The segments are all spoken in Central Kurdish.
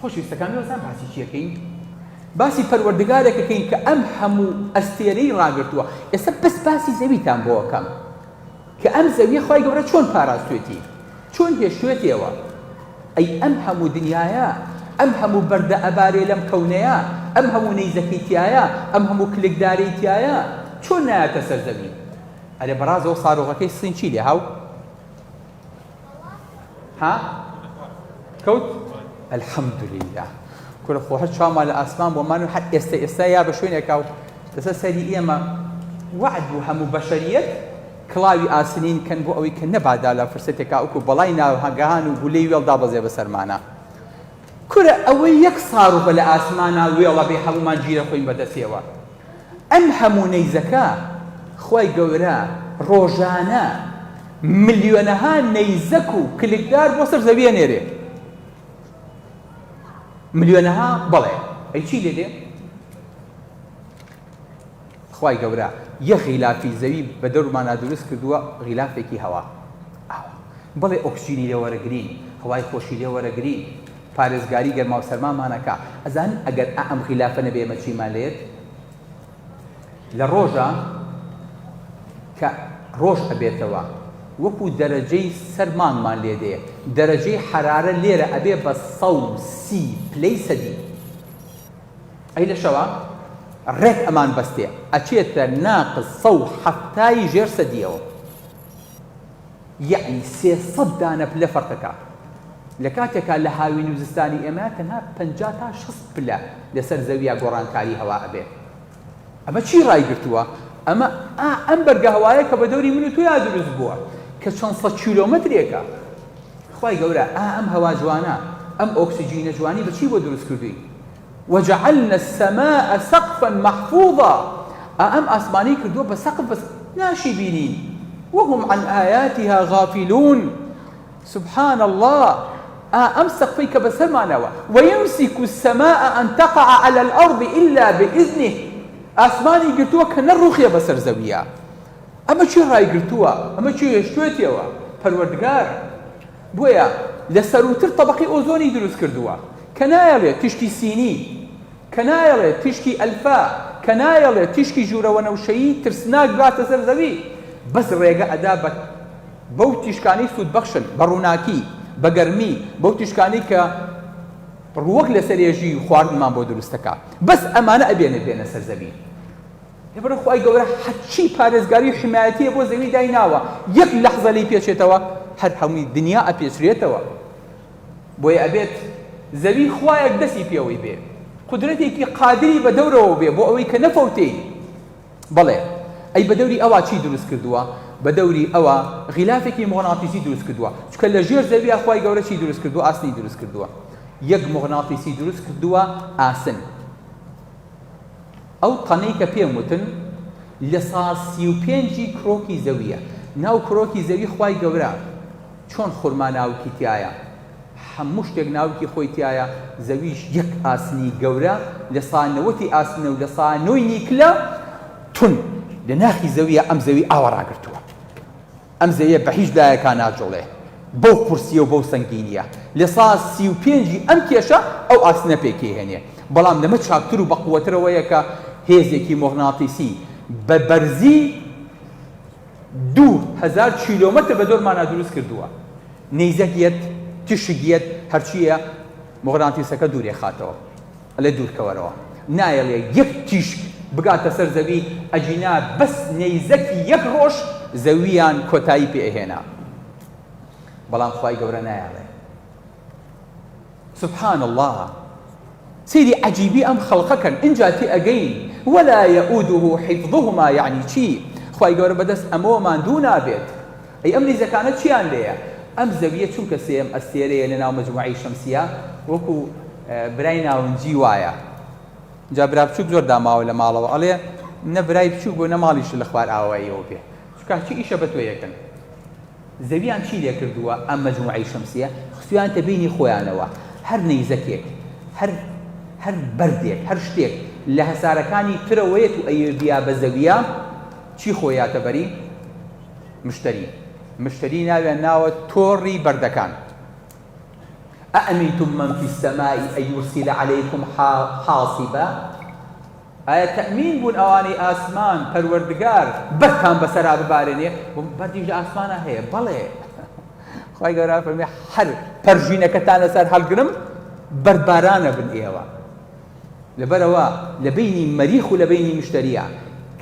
خۆشویستەکان وەزان باسی چیەکەین؟ باسی پەروەردگارێکەکەین کە ئەم هەموو ئەستێرەی ڕاگرتووە. ئێستا بەس باسی زەویتان بۆ ئەکەم کە ئەم زەویە خوای گەورە چۆن پاراستوێتی، چۆن هێشتوێتەوە. ئەی ئەم هەموو دنیایە، ئەم هەموو بەردە ئەبارێ لەم کەونەیە، ئەم هەموو نەیزەکەی تایە، ئەم هەموو کلکدارەی تایە، چۆن نایەتە سەر زەوی؟ ئەرێ بەڕازەوە ساڕۆغەکەی سین چی لێ هاو؟ ها؟ کەوت؟ ئەلحەمدولیلا. کورە خۆ هەر چاومان لە ئاسمان بۆمان و هەر ئێستا یا بە شوێنێکا و لەسەر سەری ئێمە وعد بوو هەموو بەشەریەت کڵاوی ئاسنین کەن بۆ ئەوەی کە نەبادا لە فرسەتێکا وەکو بەڵای ناوهەنگەهان و گولەی وێڵ دابەزێ بەسەرمانە. کورە ئەوەی یەک ساڕوبە لە ئاسمانە وێڵە بێ هەمومان گیرە خۆین بەدەستێەوە. ئەم هەموو نەیزەکە خوای گەورە ڕۆژانە ملیۆنەها نەیزەک و کلکدار بۆ سەر زەویە نێرێ. ملیۆنەها بەڵێ. ئەی چی لێ دێ؟ خوای گەورە یەک غیلافی زەوی بە دەورمانە دروست کردووە، غیلافێکی هەوا. بەڵێ ئۆکسجینی لێ وەرەگرین، هەوای خۆشی لێ وەرەگرین، پارێزگاری گەرما و سەرمامانەکە. ئەزانن ئەگەر ئەم غیلافە نەبێ ئێمە چیمان لێت؟ لە ڕۆژە کە ڕۆژ ئەبێتەوە وەکو دەرەجەی سەرمانمان لێ دێ، دەرەجەی حرارە لێرە ئەبێ بە 130 پلەی سەدی. ئەی لە شەوە ڕێک ئەمان بەستێ ئەچێتە ناقص 170 ژێر سەدیەوە، یعنی 300 دانە پلە فەرقەکە. لە کاتێکا لە هاوین و زستانی ئێمە تەنها 50 تا 60 پلە لەسەر زەویە گۆڕانکاری هەوا ئەبێ. ئەمە چی ڕایگرتووە؟ ئەمە ئەم بەرگە هەوایە کە بە دەوری من و تۆیا دروست بووە کە چەند سەد کیلۆمەترێکە. خوای گەورە ئەم هەوا جوانە، ئەم ئۆکسجینە جوانی بەچی بۆ دروست کردووی؟ وجعلنا السماء سقفا محفوظا. ئەم ئاسمانی کردووە بە سەقف بەس ناشی بینین. وهم عن آياتها غافلون. سبحان الله. ئەم سەقفەی کە بەسەرمانەوە. ويمسك السماء أن تقع على الأرض إلا بإذنه. ئاسمانی گرتووە کە نەڕوخێ بەسەر زەویە. ئەمە چی ڕایگرتووە؟ ئەمە چی هێشتوێتەوە؟ پەروەردگار بۆیە لە سەروتر تەبەقی ئۆزۆنی دروست کردووە کە نایەڵێ تیشکی سینی، کە نایەڵێ تیشکی ئەلفا، کە نایەڵێ تیشکی ژوورەوەنەوشەیی ترسناک باتە سەر زەوی. بەس ڕێگە ئەدا بەو تیشکانی سوودبەخشن، بە ڕووناکی، بە گەرمی، بەو تیشکانی کە ڕووەک لە سەرێژی خواردنمان بۆ دروستەکە. بەس ئەمانە ئەبێنە سەر زەوی. لەبەر خوای گەورە هەرچی پارێزگاری و حمایەتیە بۆ زەوی دایناوە، یەک لەحزە لێی پێچێتەوە هەر هەمووی دنیا ئەپێچرێتەوە. بۆیە ئەبێت زەوی خوایەک دەستی پێوەی بێ، قودرەتێکی قادری بە دەورەوە بێ بۆ ئەوەی کە نەفەوتێ. بەڵێ ئەی بە دەوری ئەوە چی دروست کردووە؟ بە دەوری ئەوە غیلافێکی مۆغناتیسی دروست کردووە. چونکە لە ژێر زەویە خوای گەورە چی دروست کردووە؟ ئاسنی دروست کردووە. یەک مۆغناتیسی دروست کردووە ئاسن. ئەو تەنەی کە پێم وتن لە 35 کرۆکی زەویە. ناو کرۆکی زەوی خوای گەورە چۆن خورما ناوکی تایە، هەموو شتێک ناوکی خۆی تایە. زەویش یەک ئاسنی گەورە لە 90 ئاسنە و لە 9 نیکلە تون لە ناخی زەویە. ئەم زەوی ئاوە ڕاگرتووە. ئەم زەویە بە هیچ لایەکان ناجوڵێ، بەو قورسیە و بەو سەنگینیە. لە 35 ئەم کێشە ئەو ئاسنە پێکێهێنێ. بەڵام لەمە چاکتر و بەقووەترەوەیە کە هێزێکی مۆغناتیسی بە بەرزی 2000 کیلۆمەتر بە دۆرمانە دروست کردووە. نەیزەکیەت، تشگیەت، هەرچیە مۆغناتیسەکە دوورێ خاتەوە، ئەلێ دوورکەوەرەوە. نایەڵێ یەک تیشک بگاتە سەر زەوی ئەجینا بەس نەیزەکی یەک ڕۆژ زەویان کۆتایی پێهێنا. بەڵام خوای گەورە نایەڵێ. سبحان الله. سيري عجيبي أم خلقكن إن جاتي أجين ولا يؤوده حفظهما. يعني شي خواي جور بدس أمو ما دونا بيت أي أمر إذا كانت شيئا ليه أم زاوية شو كسيم السيرية لنا مجموعي شمسية وكو برينا ونجيوايا جابراب شو بزور داما ولا مالا وعليه نبرايب شو بنا ماليش الأخبار عوايه وبيه شو كاشي إيش بتويه كن زاوية عن شي ليه كردوا أم مجموعي شمسية خصوصا تبيني خويانوا هر نيزكيك هر بردێک هەر شتێک لە هەسارەکانی ترەوەیەت و ئەیبیا بە زەویە چی خۆیاتە بەری؟ مشتری ناوێن ناوە تۆڕی بەردەکان. ئەئەمینتم من فی السەماء ئەن یورسیل عەلەیکم حاصبا ئایا تەئمین بوون ئەوانەی ئاسمان پەروەردگار بەرتان بەسەرا ببارێنێ بەردیش لە ئاسمانە هەیە بەڵێ خوای گەورە فەرمێ هەر پەرژینەکەتان لەسەر هەڵگرم بەربارانە بن ئێوە لەبەرەوە لە بینی مەریخ و لە بینی مشتریە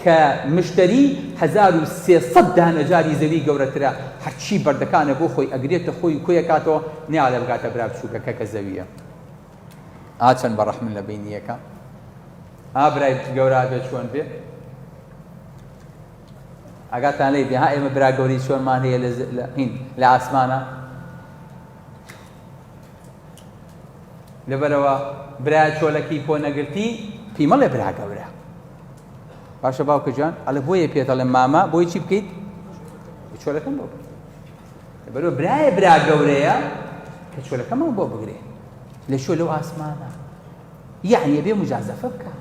کە مشتری 1300 دانەجاری زەوی گەورەترە هەرچی بەردەکانە بۆ خۆی ئەگرێتە خۆی کۆیەکاتەوە نیا لە بگاتە برا بچووکەکە کە زەویە چەند بەڕەحمن لە بینی یەکە برای گەورە بێت چۆن بێ ئەگاتان لێ بێ ها ئێمە برا گەوری چۆنمان هەیە لە ئاسمانە لەبەرەوە برای چۆلەکەی بۆ نەگرتی پیمەڵێ برا گەورە باشە باوکە جوان ئەڵێ بۆیە پێتەڵێ ماما بۆی چی بکەیت چۆلەکەم بۆ بکەیت لەبەرەوە برایە برا گەورەیە کە چۆلەکەمان بۆ بگرێ لە شۆ لەو ئاسمانە یعنی بێ مجازەفە بکە